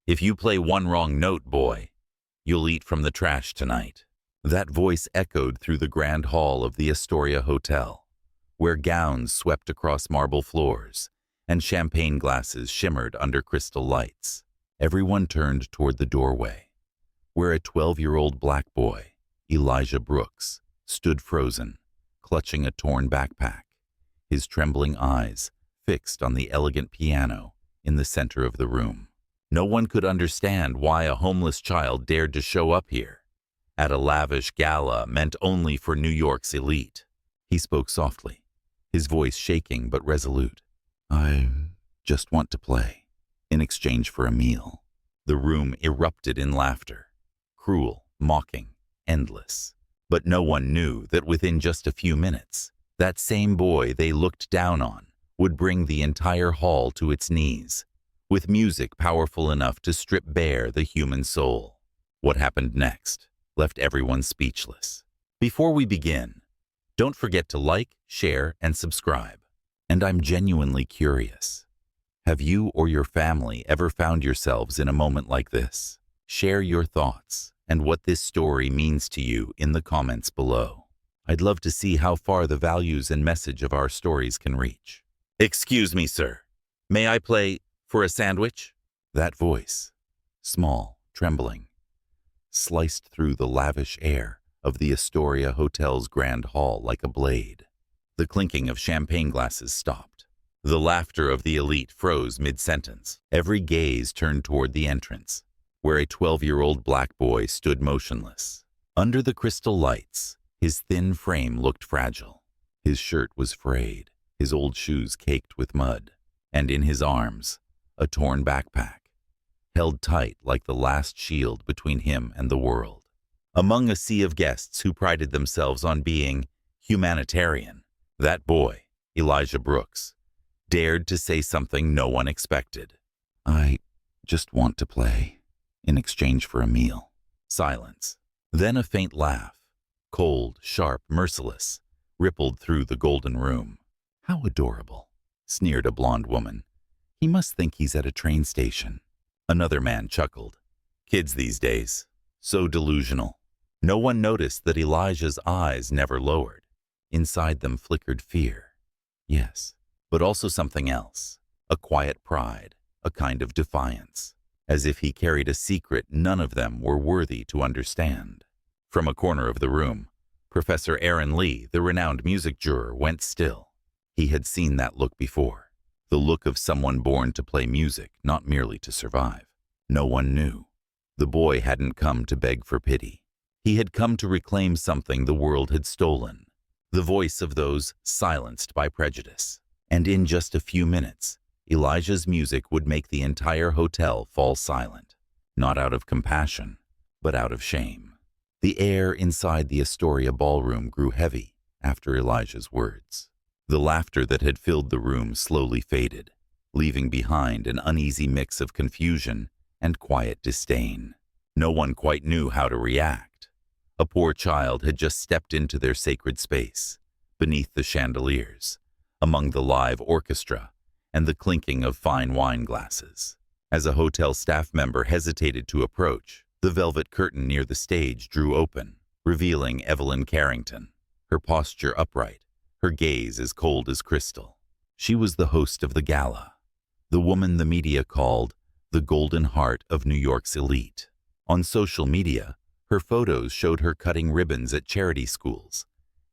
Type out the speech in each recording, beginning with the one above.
If you play one wrong note, boy, you'll eat from the trash tonight." That voice echoed through the grand hall of the Astoria Hotel, where gowns swept across marble floors and champagne glasses shimmered under crystal lights. Everyone turned toward the doorway, where a 12-year-old black boy, Elijah Brooks, stood frozen, clutching a torn backpack, his trembling eyes fixed on the elegant piano in the center of the room. No one could understand why a homeless child dared to show up here, at a lavish gala meant only for New York's elite. He spoke softly, his voice shaking but resolute. "I just want to play, in exchange for a meal." The room erupted in laughter, cruel, mocking, endless. But no one knew that within just a few minutes, that same boy they looked down on would bring the entire hall to its knees, with music powerful enough to strip bare the human soul. What happened next left everyone speechless. Before we begin, don't forget to like, share, and subscribe. And I'm genuinely curious. Have you or your family ever found yourselves in a moment like this? Share your thoughts and what this story means to you in the comments below. I'd love to see how far the values and message of our stories can reach. "Excuse me, sir. May I play for a sandwich?" That voice, small, trembling, sliced through the lavish air of the Astoria Hotel's grand hall like a blade. The clinking of champagne glasses stopped. The laughter of the elite froze mid-sentence. Every gaze turned toward the entrance, where a 12-year-old black boy stood motionless. Under the crystal lights, his thin frame looked fragile. His shirt was frayed, his old shoes caked with mud, and in his arms, a torn backpack, held tight like the last shield between him and the world. Among a sea of guests who prided themselves on being humanitarian, that boy, Elijah Brooks, dared to say something no one expected. "I just want to play, in exchange for a meal." Silence. Then a faint laugh, cold, sharp, merciless, rippled through the golden room. "How adorable," sneered a blonde woman. "He must think he's at a train station." Another man chuckled. "Kids these days, so delusional." No one noticed that Elijah's eyes never lowered. Inside them flickered fear. Yes, but also something else. A quiet pride, a kind of defiance, as if he carried a secret none of them were worthy to understand. From a corner of the room, Professor Aaron Lee, the renowned music juror, went still. He had seen that look before. The look of someone born to play music, not merely to survive. No one knew. The boy hadn't come to beg for pity. He had come to reclaim something the world had stolen, the voice of those silenced by prejudice. And in just a few minutes, Elijah's music would make the entire hotel fall silent, not out of compassion, but out of shame. The air inside the Astoria ballroom grew heavy after Elijah's words. The laughter that had filled the room slowly faded, leaving behind an uneasy mix of confusion and quiet disdain. No one quite knew how to react. A poor child had just stepped into their sacred space, beneath the chandeliers, among the live orchestra and the clinking of fine wine glasses. As a hotel staff member hesitated to approach, the velvet curtain near the stage drew open, revealing Evelyn Carrington, her posture upright, her gaze as cold as crystal. She was the host of the gala, the woman the media called the Golden Heart of New York's elite. On social media, her photos showed her cutting ribbons at charity schools,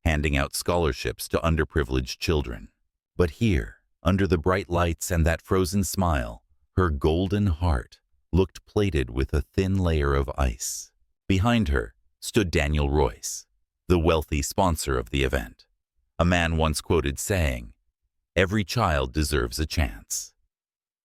handing out scholarships to underprivileged children. But here, under the bright lights and that frozen smile, her golden heart looked plated with a thin layer of ice. Behind her stood Daniel Royce, the wealthy sponsor of the event. A man once quoted saying, "Every child deserves a chance,"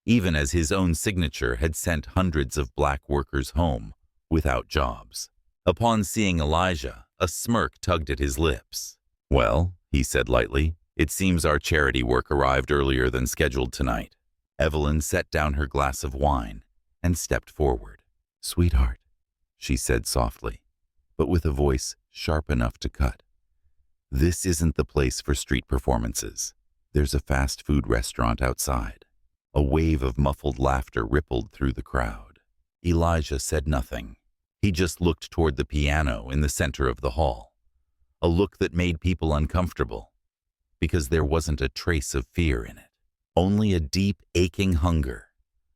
even as his own signature had sent hundreds of black workers home without jobs. Upon seeing Elijah, a smirk tugged at his lips. "Well," he said lightly, "it seems our charity work arrived earlier than scheduled tonight." Evelyn set down her glass of wine and stepped forward. "Sweetheart," she said softly, but with a voice sharp enough to cut. "This isn't the place for street performances. There's a fast food restaurant outside." A wave of muffled laughter rippled through the crowd. Elijah said nothing. He just looked toward the piano in the center of the hall, a look that made people uncomfortable, because there wasn't a trace of fear in it, only a deep, aching hunger,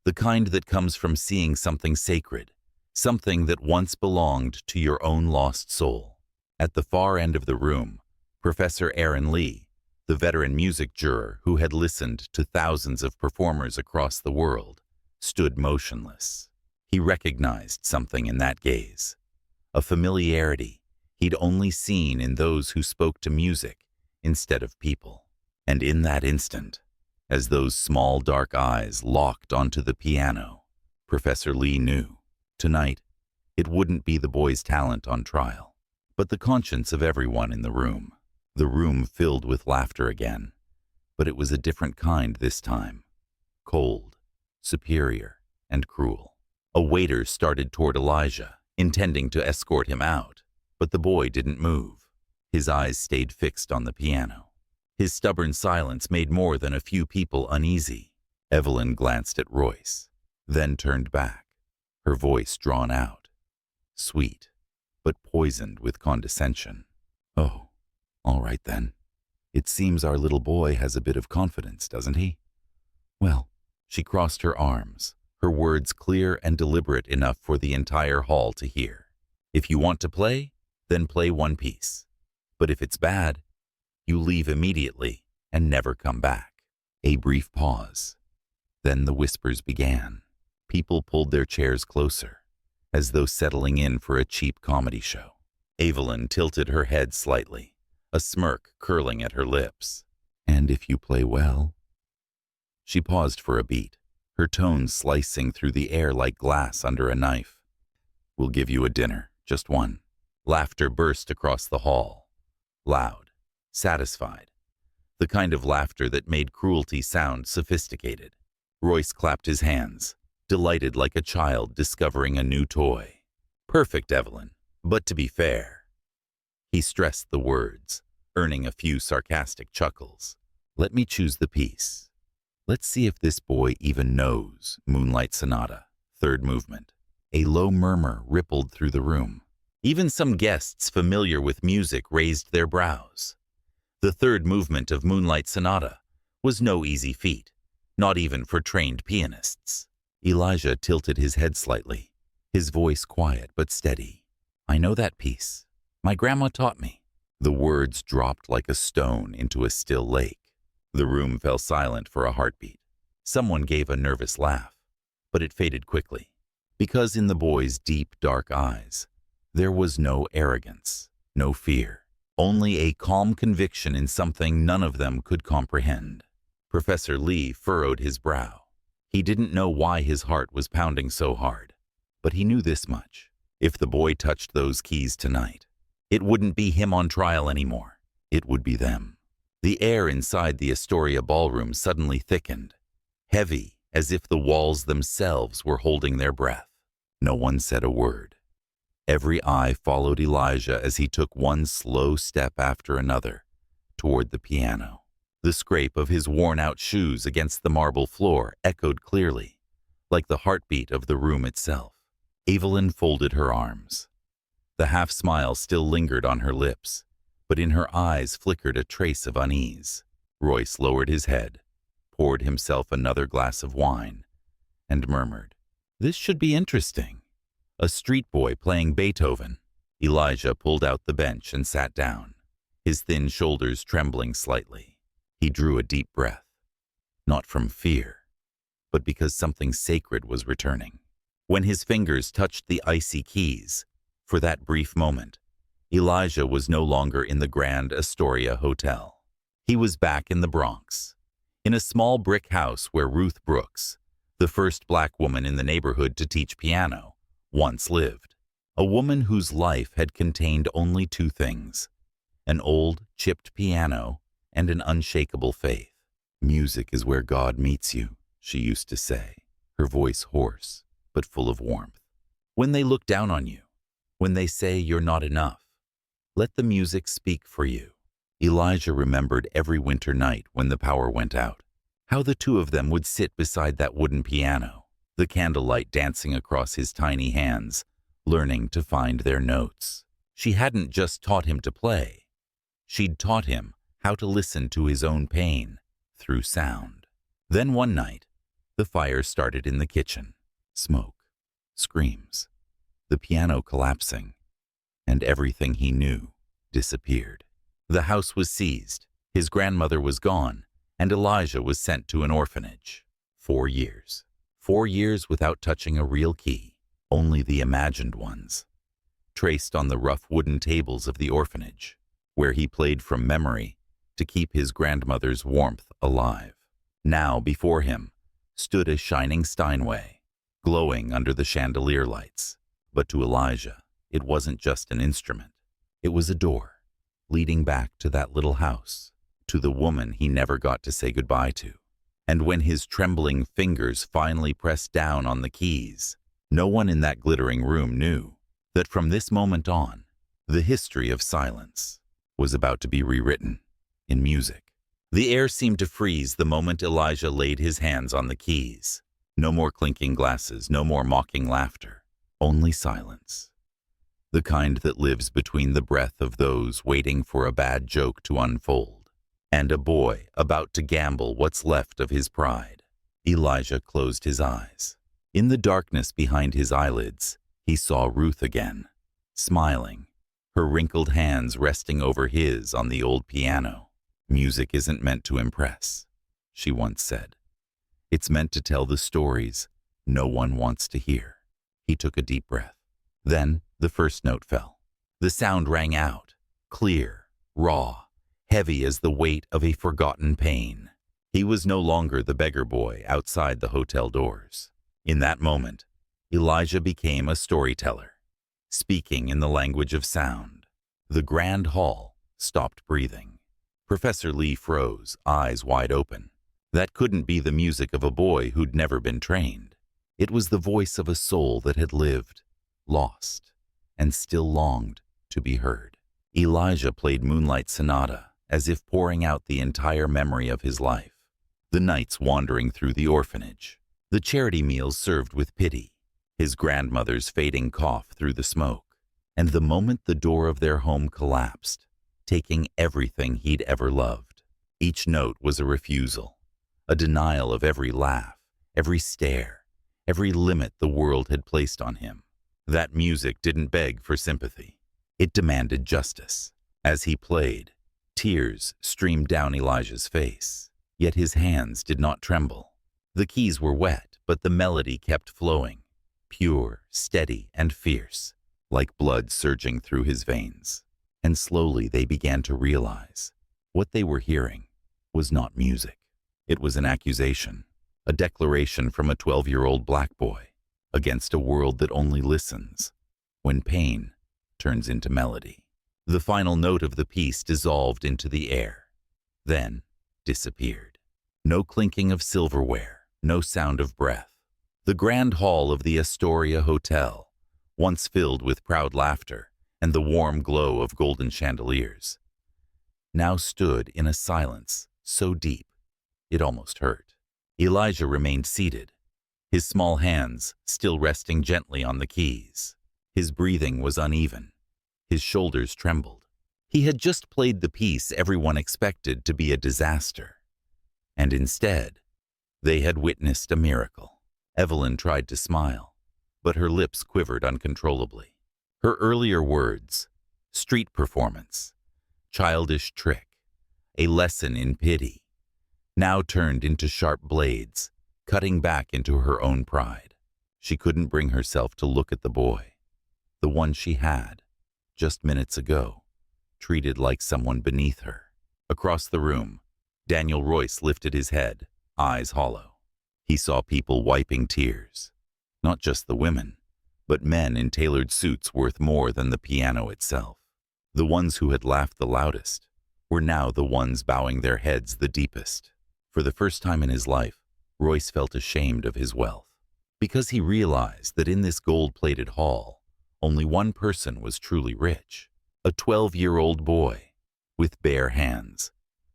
the kind that comes from seeing something sacred, something that once belonged to your own lost soul. At the far end of the room, Professor Aaron Lee, the veteran music juror who had listened to thousands of performers across the world, stood motionless. He recognized something in that gaze, a familiarity he'd only seen in those who spoke to music instead of people. And in that instant, as those small dark eyes locked onto the piano, Professor Lee knew, tonight, it wouldn't be the boy's talent on trial, but the conscience of everyone in the room. The room filled with laughter again, but it was a different kind this time. Cold, superior, and cruel. A waiter started toward Elijah, intending to escort him out, but the boy didn't move. His eyes stayed fixed on the piano. His stubborn silence made more than a few people uneasy. Evelyn glanced at Royce, then turned back, her voice drawn out, sweet, but poisoned with condescension. "Oh, all right then. It seems our little boy has a bit of confidence, doesn't he? Well," she crossed her arms, her words clear and deliberate enough for the entire hall to hear. "If you want to play, then play one piece. But if it's bad, you leave immediately and never come back." A brief pause. Then the whispers began. People pulled their chairs closer, as though settling in for a cheap comedy show. Evelyn tilted her head slightly, a smirk curling at her lips. "And if you play well?" She paused for a beat, her tones slicing through the air like glass under a knife. "We'll give you a dinner, just one." Laughter burst across the hall. Loud, satisfied, the kind of laughter that made cruelty sound sophisticated. Royce clapped his hands, delighted like a child discovering a new toy. "Perfect, Evelyn, but to be fair." He stressed the words, earning a few sarcastic chuckles. "Let me choose the piece. Let's see if this boy even knows Moonlight Sonata, third movement." A low murmur rippled through the room. Even some guests familiar with music raised their brows. The third movement of Moonlight Sonata was no easy feat, not even for trained pianists. Elijah tilted his head slightly, his voice quiet but steady. "I know that piece. My grandma taught me." The words dropped like a stone into a still lake. The room fell silent for a heartbeat. Someone gave a nervous laugh, but it faded quickly, because in the boy's deep, dark eyes, there was no arrogance, no fear, only a calm conviction in something none of them could comprehend. Professor Lee furrowed his brow. He didn't know why his heart was pounding so hard, but he knew this much. If the boy touched those keys tonight, it wouldn't be him on trial anymore. It would be them. The air inside the Astoria ballroom suddenly thickened, heavy as if the walls themselves were holding their breath. No one said a word. Every eye followed Elijah as he took one slow step after another toward the piano. The scrape of his worn-out shoes against the marble floor echoed clearly, like the heartbeat of the room itself. Evelyn folded her arms. The half-smile still lingered on her lips, but in her eyes flickered a trace of unease. Royce lowered his head, poured himself another glass of wine, and murmured, "This should be interesting. A street boy playing Beethoven." Elijah pulled out the bench and sat down, his thin shoulders trembling slightly. He drew a deep breath, not from fear, but because something sacred was returning. When his fingers touched the icy keys, for that brief moment, Elijah was no longer in the grand Astoria Hotel. He was back in the Bronx, in a small brick house where Ruth Brooks, the first black woman in the neighborhood to teach piano, once lived. A woman whose life had contained only two things: an old, chipped piano and an unshakable faith. "Music is where God meets you," she used to say, her voice hoarse but full of warmth. "When they look down on you, when they say you're not enough, let the music speak for you." Elijah remembered every winter night when the power went out, how the two of them would sit beside that wooden piano, the candlelight dancing across his tiny hands, learning to find their notes. She hadn't just taught him to play. She'd taught him how to listen to his own pain through sound. Then one night, the fire started in the kitchen. Smoke, screams, the piano collapsing, and everything he knew disappeared. The house was seized, his grandmother was gone, and Elijah was sent to an orphanage. 4 years. 4 years without touching a real key, only the imagined ones, traced on the rough wooden tables of the orphanage, where he played from memory to keep his grandmother's warmth alive. Now before him stood a shining Steinway, glowing under the chandelier lights. But to Elijah, it wasn't just an instrument. It was a door, leading back to that little house, to the woman he never got to say goodbye to. And when his trembling fingers finally pressed down on the keys, no one in that glittering room knew that from this moment on, the history of silence was about to be rewritten in music. The air seemed to freeze the moment Elijah laid his hands on the keys. No more clinking glasses, no more mocking laughter, only silence. The kind that lives between the breath of those waiting for a bad joke to unfold, and a boy about to gamble what's left of his pride. Elijah closed his eyes. In the darkness behind his eyelids, he saw Ruth again, smiling, her wrinkled hands resting over his on the old piano. "Music isn't meant to impress," she once said. "It's meant to tell the stories no one wants to hear." He took a deep breath. Then the first note fell. The sound rang out, clear, raw, heavy as the weight of a forgotten pain. He was no longer the beggar boy outside the hotel doors. In that moment, Elijah became a storyteller, speaking in the language of sound. The grand hall stopped breathing. Professor Lee froze, eyes wide open. That couldn't be the music of a boy who'd never been trained. It was the voice of a soul that had lived, lost, and still longed to be heard. Elijah played Moonlight Sonata as if pouring out the entire memory of his life. The nights wandering through the orphanage, the charity meals served with pity, his grandmother's fading cough through the smoke, and the moment the door of their home collapsed, taking everything he'd ever loved. Each note was a refusal, a denial of every laugh, every stare, every limit the world had placed on him. That music didn't beg for sympathy. It demanded justice. As he played, tears streamed down Elijah's face, yet his hands did not tremble. The keys were wet, but the melody kept flowing, pure, steady, and fierce, like blood surging through his veins. And slowly they began to realize what they were hearing was not music. It was an accusation, a declaration from a 12-year-old black boy against a world that only listens when pain turns into melody. The final note of the piece dissolved into the air, then disappeared. No clinking of silverware, no sound of breath. The grand hall of the Astoria Hotel, once filled with proud laughter and the warm glow of golden chandeliers, now stood in a silence so deep it almost hurt. Elijah remained seated, his small hands still resting gently on the keys. His breathing was uneven. His shoulders trembled. He had just played the piece everyone expected to be a disaster. And instead, they had witnessed a miracle. Evelyn tried to smile, but her lips quivered uncontrollably. Her earlier words, street performance, childish trick, a lesson in pity, now turned into sharp blades, cutting back into her own pride. She couldn't bring herself to look at the boy, the one she had, just minutes ago, treated like someone beneath her. Across the room, Daniel Royce lifted his head, eyes hollow. He saw people wiping tears, not just the women, but men in tailored suits worth more than the piano itself. The ones who had laughed the loudest were now the ones bowing their heads the deepest. For the first time in his life, Royce felt ashamed of his wealth, because he realized that in this gold-plated hall, only one person was truly rich, a 12-year-old boy with bare hands,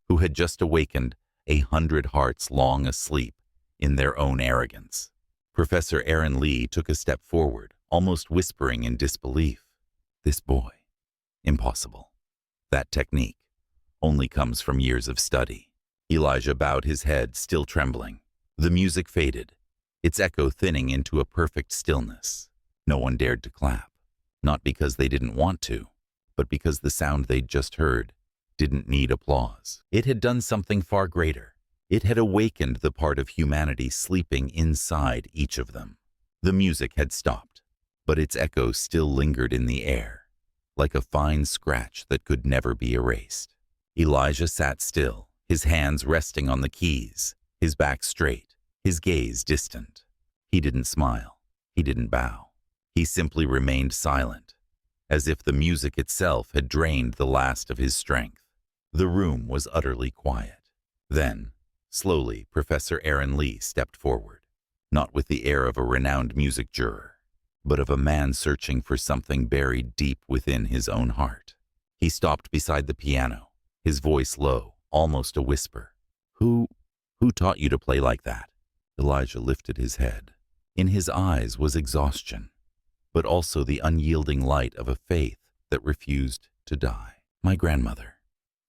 who had just awakened 100 hearts long asleep in their own arrogance. Professor Aaron Lee took a step forward, almost whispering in disbelief. This boy. Impossible. That technique only comes from years of study. Elijah bowed his head, still trembling. The music faded, its echo thinning into a perfect stillness. No one dared to clap, not because they didn't want to, but because the sound they'd just heard didn't need applause. It had done something far greater. It had awakened the part of humanity sleeping inside each of them. The music had stopped, but its echo still lingered in the air, like a fine scratch that could never be erased. Elijah sat still, his hands resting on the keys, his back straight, his gaze distant. He didn't smile. He didn't bow. He simply remained silent, as if the music itself had drained the last of his strength. The room was utterly quiet. Then, slowly, Professor Aaron Lee stepped forward, not with the air of a renowned music juror, but of a man searching for something buried deep within his own heart. He stopped beside the piano, his voice low, almost a whisper. Who taught you to play like that?" Elijah lifted his head. In his eyes was exhaustion, but also the unyielding light of a faith that refused to die. "My grandmother,"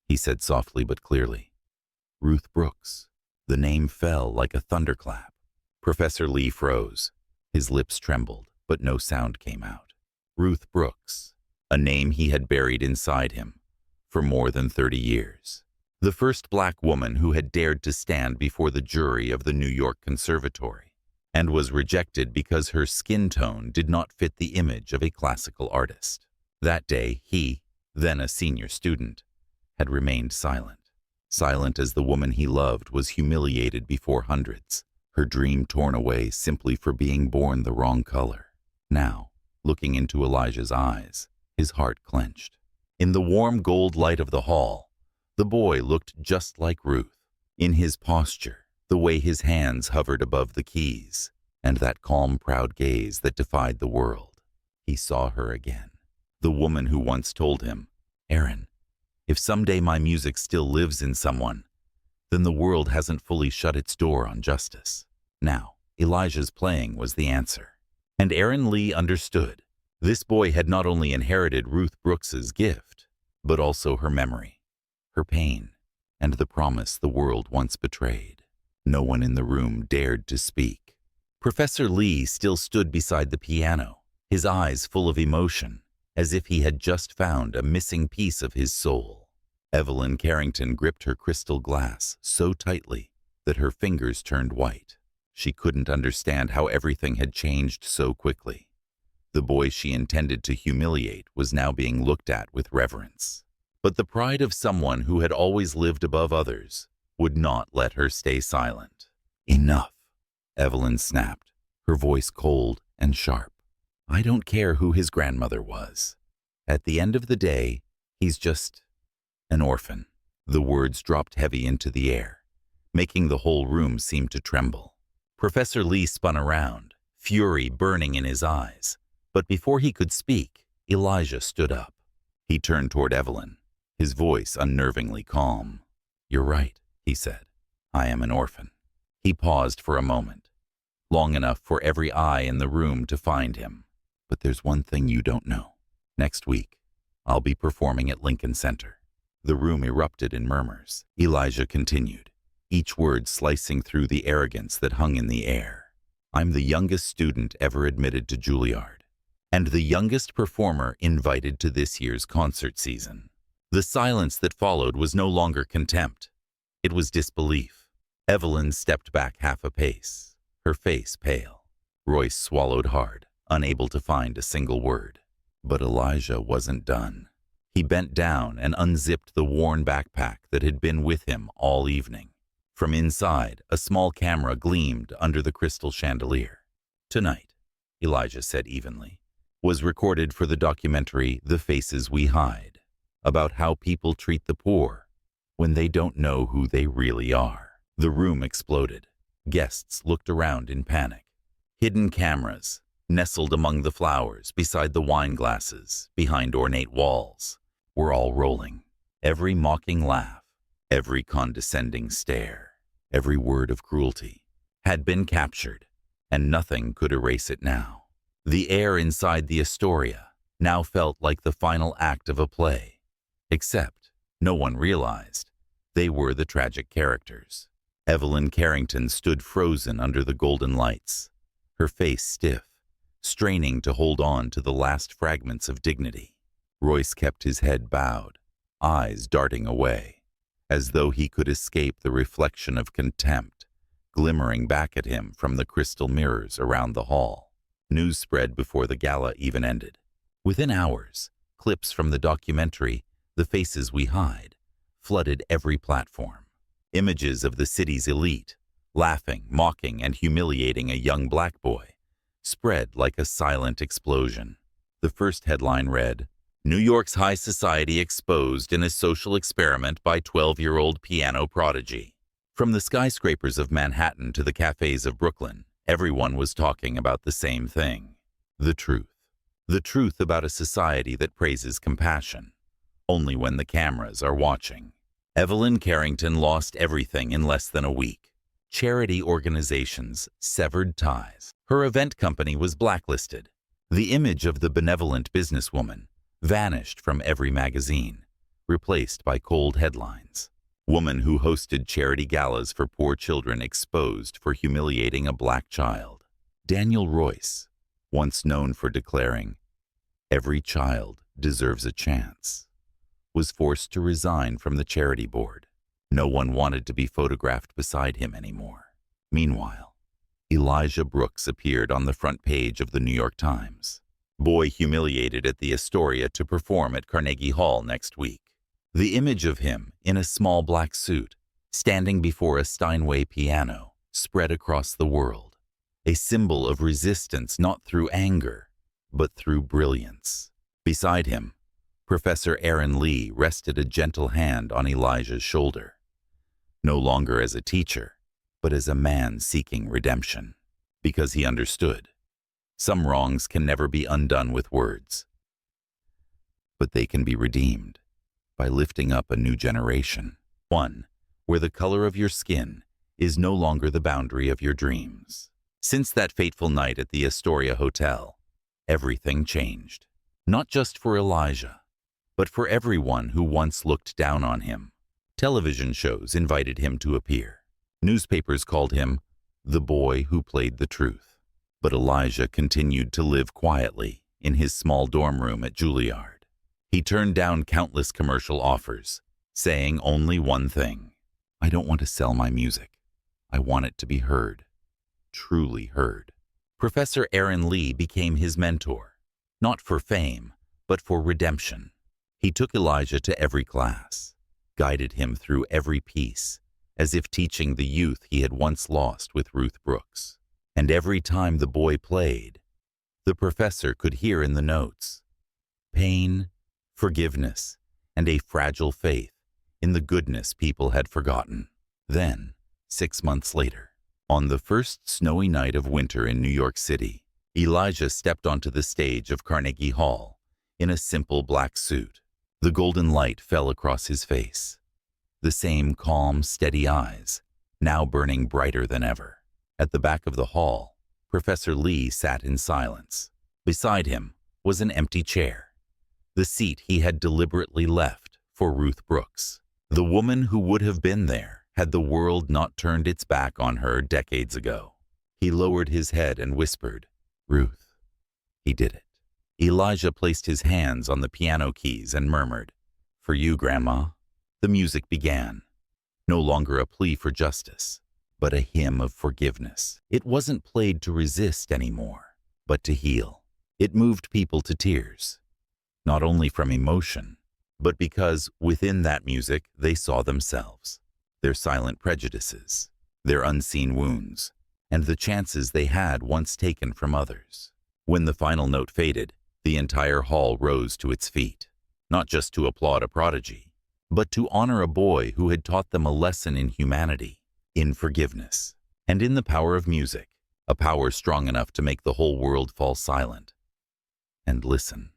he said softly but clearly. "Ruth Brooks." The name fell like a thunderclap. Professor Lee froze. His lips trembled, but no sound came out. Ruth Brooks, a name he had buried inside him for more than 30 years. The first black woman who had dared to stand before the jury of the New York Conservatory, and was rejected because her skin tone did not fit the image of a classical artist. That day, he, then a senior student, had remained silent. Silent as the woman he loved was humiliated before hundreds, her dream torn away simply for being born the wrong color. Now, looking into Elijah's eyes, his heart clenched. In the warm gold light of the hall, the boy looked just like Ruth, in his posture, the way his hands hovered above the keys, and that calm, proud gaze that defied the world. He saw her again, the woman who once told him, "Aaron, if someday my music still lives in someone, then the world hasn't fully shut its door on justice." Now, Elijah's playing was the answer. And Aaron Lee understood. This boy had not only inherited Ruth Brooks's gift, but also her memory, her pain, and the promise the world once betrayed. No one in the room dared to speak. Professor Lee still stood beside the piano, his eyes full of emotion, as if he had just found a missing piece of his soul. Evelyn Carrington gripped her crystal glass so tightly that her fingers turned white. She couldn't understand how everything had changed so quickly. The boy she intended to humiliate was now being looked at with reverence. But the pride of someone who had always lived above others would not let her stay silent. "Enough," Evelyn snapped, her voice cold and sharp. "I don't care who his grandmother was. At the end of the day, he's just an orphan." The words dropped heavy into the air, making the whole room seem to tremble. Professor Lee spun around, fury burning in his eyes. But before he could speak, Elijah stood up. He turned toward Evelyn, his voice unnervingly calm. "You're right," he said. "I am an orphan." He paused for a moment, long enough for every eye in the room to find him. "But there's one thing you don't know. Next week, I'll be performing at Lincoln Center." The room erupted in murmurs. Elijah continued, each word slicing through the arrogance that hung in the air. "I'm the youngest student ever admitted to Juilliard, and the youngest performer invited to this year's concert season." The silence that followed was no longer contempt. It was disbelief. Evelyn stepped back half a pace, her face pale. Royce swallowed hard, unable to find a single word. But Elijah wasn't done. He bent down and unzipped the worn backpack that had been with him all evening. From inside, a small camera gleamed under the crystal chandelier. "Tonight," Elijah said evenly, "was recorded for the documentary The Faces We Hide, about how people treat the poor when they don't know who they really are." The room exploded. Guests looked around in panic. Hidden cameras, nestled among the flowers, beside the wine glasses, behind ornate walls, were all rolling. Every mocking laugh, every condescending stare, every word of cruelty had been captured, and nothing could erase it now. The air inside the Astoria now felt like the final act of a play, except no one realized they were the tragic characters. Evelyn Carrington stood frozen under the golden lights, her face stiff, straining to hold on to the last fragments of dignity. Royce kept his head bowed, eyes darting away, as though he could escape the reflection of contempt glimmering back at him from the crystal mirrors around the hall. News spread before the gala even ended. Within hours, clips from the documentary The Faces We Hide flooded every platform. Images of the city's elite, laughing, mocking, and humiliating a young black boy, spread like a silent explosion. The first headline read, "New York's high society exposed in a social experiment by 12-year-old piano prodigy." From the skyscrapers of Manhattan to the cafes of Brooklyn, everyone was talking about the same thing. The truth. The truth about a society that praises compassion, only when the cameras are watching. Evelyn Carrington lost everything in less than a week. Charity organizations severed ties. Her event company was blacklisted. The image of the benevolent businesswoman vanished from every magazine, replaced by cold headlines. Woman who hosted charity galas for poor children exposed for humiliating a black child. Daniel Royce, once known for declaring, "Every child deserves a chance," was forced to resign from the charity board. No one wanted to be photographed beside him anymore. Meanwhile, Elijah Brooks appeared on the front page of the New York Times. Boy humiliated at the Astoria to perform at Carnegie Hall next week. The image of him in a small black suit, standing before a Steinway piano, spread across the world, a symbol of resistance not through anger, but through brilliance. Beside him, Professor Aaron Lee rested a gentle hand on Elijah's shoulder, no longer as a teacher, but as a man seeking redemption, because he understood. Some wrongs can never be undone with words, but they can be redeemed by lifting up a new generation, one where the color of your skin is no longer the boundary of your dreams. Since that fateful night at the Astoria Hotel, everything changed, not just for Elijah, but for everyone who once looked down on him. Television shows invited him to appear. Newspapers called him the boy who played the truth. But Elijah continued to live quietly in his small dorm room at Juilliard. He turned down countless commercial offers, saying only one thing: "I don't want to sell my music. I want it to be heard, truly heard." Professor Aaron Lee became his mentor, not for fame, but for redemption. He took Elijah to every class, guided him through every piece, as if teaching the youth he had once lost with Ruth Brooks. And every time the boy played, the professor could hear in the notes pain, forgiveness, and a fragile faith in the goodness people had forgotten. Then, 6 months later, on the first snowy night of winter in New York City, Elijah stepped onto the stage of Carnegie Hall in a simple black suit. The golden light fell across his face, the same calm, steady eyes, now burning brighter than ever. At the back of the hall, Professor Lee sat in silence. Beside him was an empty chair, the seat he had deliberately left for Ruth Brooks, the woman who would have been there had the world not turned its back on her decades ago. He lowered his head and whispered, "Ruth." He did it. Elijah placed his hands on the piano keys and murmured, "For you, Grandma." The music began, no longer a plea for justice, but a hymn of forgiveness. It wasn't played to resist anymore, but to heal. It moved people to tears, not only from emotion, but because within that music they saw themselves, their silent prejudices, their unseen wounds, and the chances they had once taken from others. When the final note faded, the entire hall rose to its feet, not just to applaud a prodigy, but to honor a boy who had taught them a lesson in humanity, in forgiveness, and in the power of music, a power strong enough to make the whole world fall silent and listen.